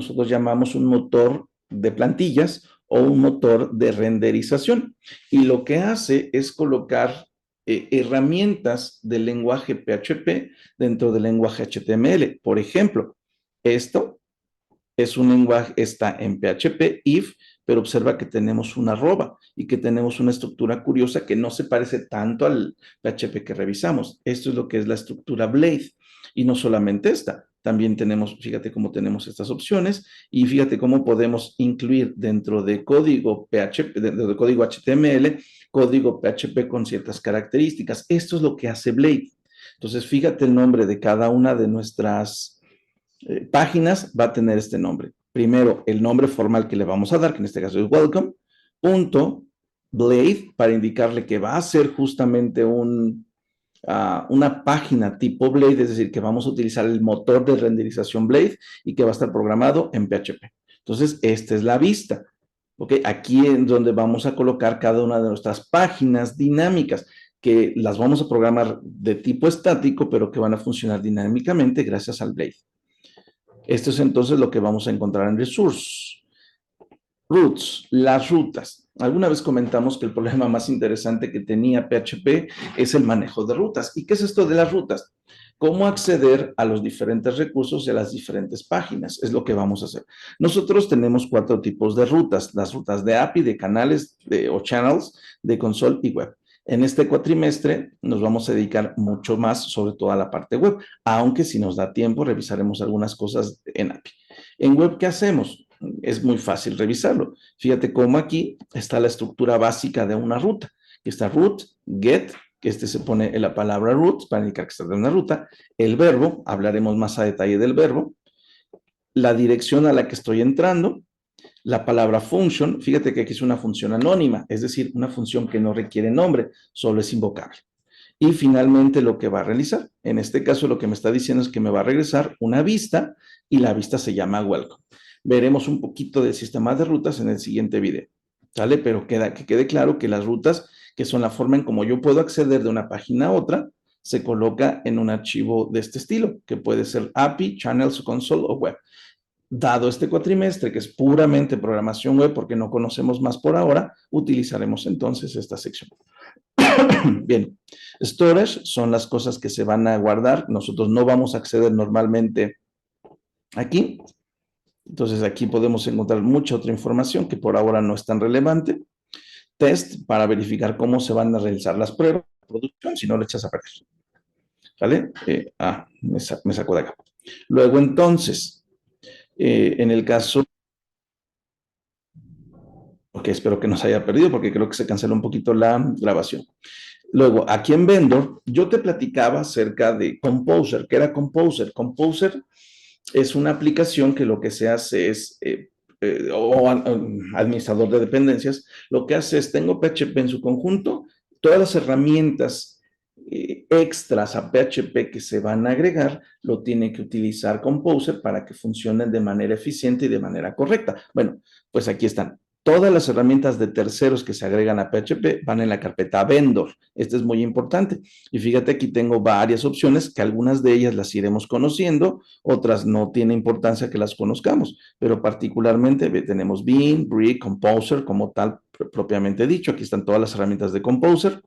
nosotros llamamos un motor de plantillas o un motor de renderización. Y lo que hace es colocar herramientas del lenguaje PHP dentro del lenguaje HTML. Por ejemplo, esto es un lenguaje, está en PHP, if, pero observa que tenemos una arroba y que tenemos una estructura curiosa que no se parece tanto al PHP que revisamos. Esto es lo que es la estructura Blade. Y no solamente esta, también tenemos, fíjate cómo tenemos estas opciones y fíjate cómo podemos incluir dentro de código PHP, dentro de código HTML, código PHP con ciertas características. Esto es lo que hace Blade. Entonces, fíjate el nombre de cada una de nuestras páginas va a tener este nombre. Primero, el nombre formal que le vamos a dar, que en este caso es welcome, punto, Blade, para indicarle que va a ser justamente una página tipo Blade, es decir, que vamos a utilizar el motor de renderización Blade y que va a estar programado en PHP. Entonces, esta es la vista. ¿Okay? Aquí es donde vamos a colocar cada una de nuestras páginas dinámicas, que las vamos a programar de tipo estático, pero que van a funcionar dinámicamente gracias al Blade. Esto es entonces lo que vamos a encontrar en Resource. Routes, las rutas. Alguna vez comentamos que el problema más interesante que tenía PHP es el manejo de rutas. ¿Y qué es esto de las rutas? ¿Cómo acceder a los diferentes recursos y a las diferentes páginas? Es lo que vamos a hacer. Nosotros tenemos 4 tipos de rutas. Las rutas de API, de canales o channels, de console y web. En este cuatrimestre nos vamos a dedicar mucho más sobre toda la parte web, aunque si nos da tiempo revisaremos algunas cosas en API. En web, ¿qué hacemos? Es muy fácil revisarlo. Fíjate cómo aquí está la estructura básica de una ruta. Está root, get, que se pone en la palabra root para indicar que está de una ruta. El verbo, hablaremos más a detalle del verbo. La dirección a la que estoy entrando. La palabra function, fíjate que aquí es una función anónima, es decir, una función que no requiere nombre, solo es invocable. Y finalmente lo que va a realizar, en este caso lo que me está diciendo es que me va a regresar una vista y la vista se llama welcome. Veremos un poquito del sistema de rutas en el siguiente video, ¿sale? Pero que quede claro que las rutas, que son la forma en cómo yo puedo acceder de una página a otra, se coloca en un archivo de este estilo, que puede ser API, Channels, Console o Web. Dado este cuatrimestre, que es puramente programación web, porque no conocemos más por ahora, utilizaremos entonces esta sección. Bien, storage son las cosas que se van a guardar. Nosotros no vamos a acceder normalmente aquí. Entonces aquí podemos encontrar mucha otra información que por ahora no es tan relevante. Test para verificar cómo se van a realizar las pruebas de producción, si no le echas a perder. ¿Vale? Me sacó de acá. Luego entonces, en el caso... Ok, espero que no se haya perdido porque creo que se canceló un poquito la grabación. Luego, aquí en Vendor, yo te platicaba acerca de Composer. ¿Qué era Composer? Composer es una aplicación que lo que se hace es, administrador de dependencias, lo que hace es, tengo PHP en su conjunto, todas las herramientas extras a PHP que se van a agregar, lo tiene que utilizar Composer para que funcionen de manera eficiente y de manera correcta. Bueno, pues aquí están. Todas las herramientas de terceros que se agregan a PHP van en la carpeta Vendor. Esto es muy importante. Y fíjate, aquí tengo varias opciones que algunas de ellas las iremos conociendo, otras no tiene importancia que las conozcamos, pero particularmente tenemos Beam, Brick, Composer como tal propiamente dicho. Aquí están todas las herramientas de Composer.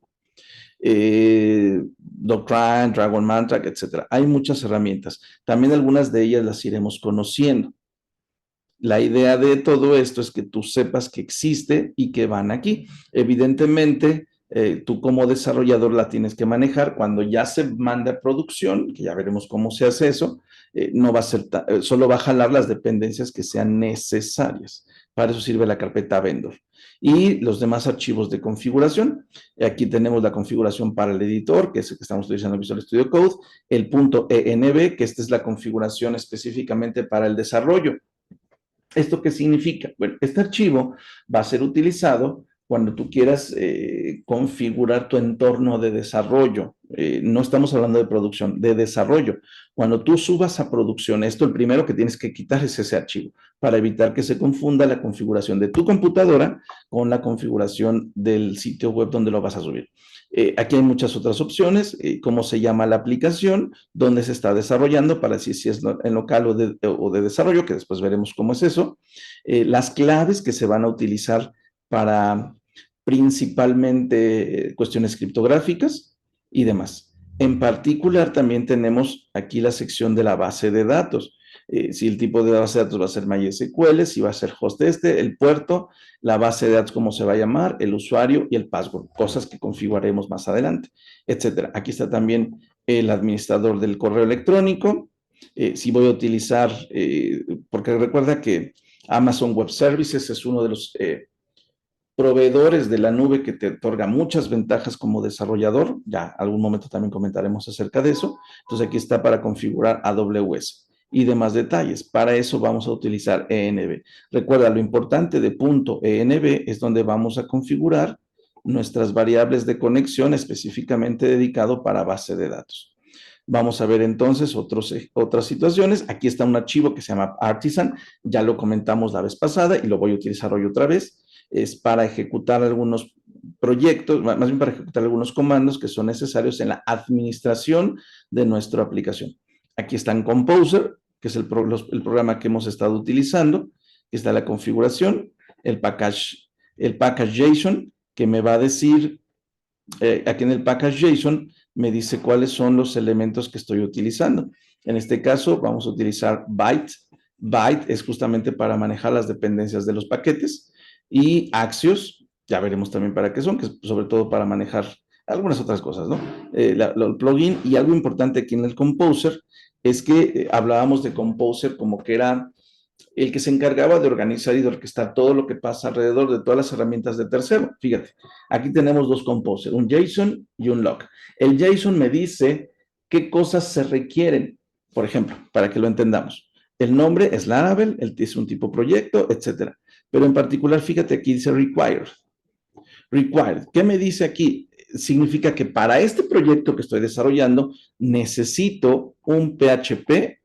Doctrine, Dragon Mantra, etcétera. Hay muchas herramientas. También algunas de ellas las iremos conociendo. La idea de todo esto es que tú sepas que existe y que van aquí. Evidentemente, tú como desarrollador la tienes que manejar. Cuando ya se manda a producción, que ya veremos cómo se hace eso, no va a ser, solo va a jalar las dependencias que sean necesarias. Para eso sirve la carpeta Vendor. Y los demás archivos de configuración. Aquí tenemos la configuración para el editor, que es el que estamos utilizando en Visual Studio Code. El .env, que esta es la configuración específicamente para el desarrollo. ¿Esto qué significa? Bueno, este archivo va a ser utilizado cuando tú quieras configurar tu entorno de desarrollo. No estamos hablando de producción, de desarrollo. Cuando tú subas a producción, esto el primero que tienes que quitar es ese archivo para evitar que se confunda la configuración de tu computadora con la configuración del sitio web donde lo vas a subir. Aquí hay muchas otras opciones, cómo se llama la aplicación, dónde se está desarrollando, para decir si es en local o de desarrollo, que después veremos cómo es eso, las claves que se van a utilizar para principalmente cuestiones criptográficas y demás. En particular, también tenemos aquí la sección de la base de datos. Si el tipo de base de datos va a ser MySQL, si va a ser host el puerto, la base de datos, cómo se va a llamar, el usuario y el password, cosas que configuraremos más adelante, etcétera. Aquí está también el administrador del correo electrónico. Si voy a utilizar, porque recuerda que Amazon Web Services es uno de los proveedores de la nube que te otorga muchas ventajas como desarrollador. Ya algún momento también comentaremos acerca de eso. Entonces aquí está para configurar AWS y demás detalles. Para eso vamos a utilizar ENB. Recuerda, lo importante de .env es donde vamos a configurar nuestras variables de conexión específicamente dedicado para base de datos. Vamos a ver entonces otras situaciones. Aquí está un archivo que se llama Artisan. Ya lo comentamos la vez pasada y lo voy a utilizar hoy otra vez. Es para ejecutar algunos proyectos, más bien para ejecutar algunos comandos que son necesarios en la administración de nuestra aplicación. Aquí está en Composer, que es el programa que hemos estado utilizando. Aquí está la configuración, el package.json, que me va a decir, aquí en el package.json, me dice cuáles son los elementos que estoy utilizando. En este caso, vamos a utilizar Byte. Byte es justamente para manejar las dependencias de los paquetes. Y Axios, ya veremos también para qué son, que es sobre todo para manejar algunas otras cosas, ¿no? El plugin, y algo importante aquí en el Composer es que hablábamos de Composer como que era el que se encargaba de organizar y de orquestar todo lo que pasa alrededor de todas las herramientas de tercero. Fíjate, aquí tenemos dos Composer, un JSON y un log. El JSON me dice qué cosas se requieren, por ejemplo, para que lo entendamos. El nombre es Laravel, es un tipo proyecto, etcétera. Pero en particular, fíjate, aquí dice required. Required. ¿Qué me dice aquí? Significa que para este proyecto que estoy desarrollando necesito un PHP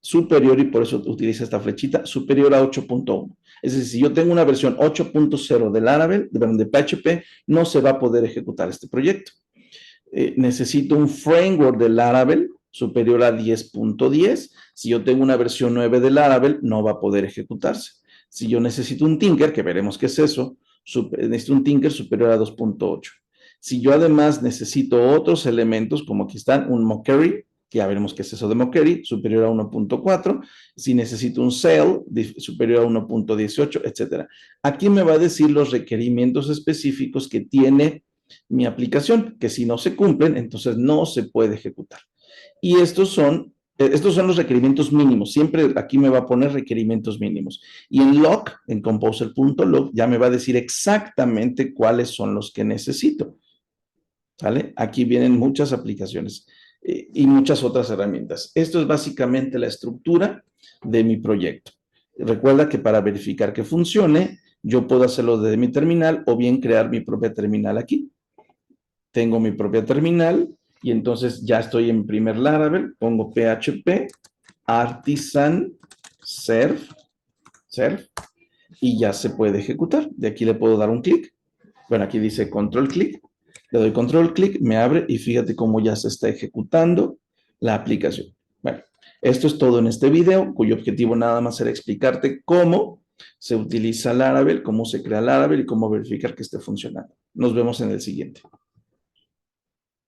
superior, y por eso utiliza esta flechita, superior a 8.1. Es decir, si yo tengo una versión 8.0 de Laravel, de PHP, no se va a poder ejecutar este proyecto. Necesito un framework de Laravel superior a 10.10. Si yo tengo una versión 9 de Laravel, no va a poder ejecutarse. Si yo necesito un Tinker, que veremos qué es eso, necesito un Tinker superior a 2.8. Si yo además necesito otros elementos, como aquí están, un Mockery, que ya veremos qué es eso de Mockery, superior a 1.4, si necesito un Sail, superior a 1.18, etc. Aquí me va a decir los requerimientos específicos que tiene mi aplicación, que si no se cumplen, entonces no se puede ejecutar. Y estos son los requerimientos mínimos. Siempre aquí me va a poner requerimientos mínimos. Y en log, en composer.log, ya me va a decir exactamente cuáles son los que necesito. ¿Vale? Aquí vienen muchas aplicaciones y muchas otras herramientas. Esto es básicamente la estructura de mi proyecto. Recuerda que para verificar que funcione, yo puedo hacerlo desde mi terminal o bien crear mi propia terminal aquí. Tengo mi propia terminal y entonces ya estoy en primer Laravel, pongo PHP, artisan, serve, y ya se puede ejecutar. De aquí le puedo dar un clic. Bueno, aquí dice control clic. Le doy control clic, me abre y fíjate cómo ya se está ejecutando la aplicación. Bueno, esto es todo en este video, cuyo objetivo nada más era explicarte cómo se utiliza Laravel, cómo se crea Laravel y cómo verificar que esté funcionando. Nos vemos en el siguiente.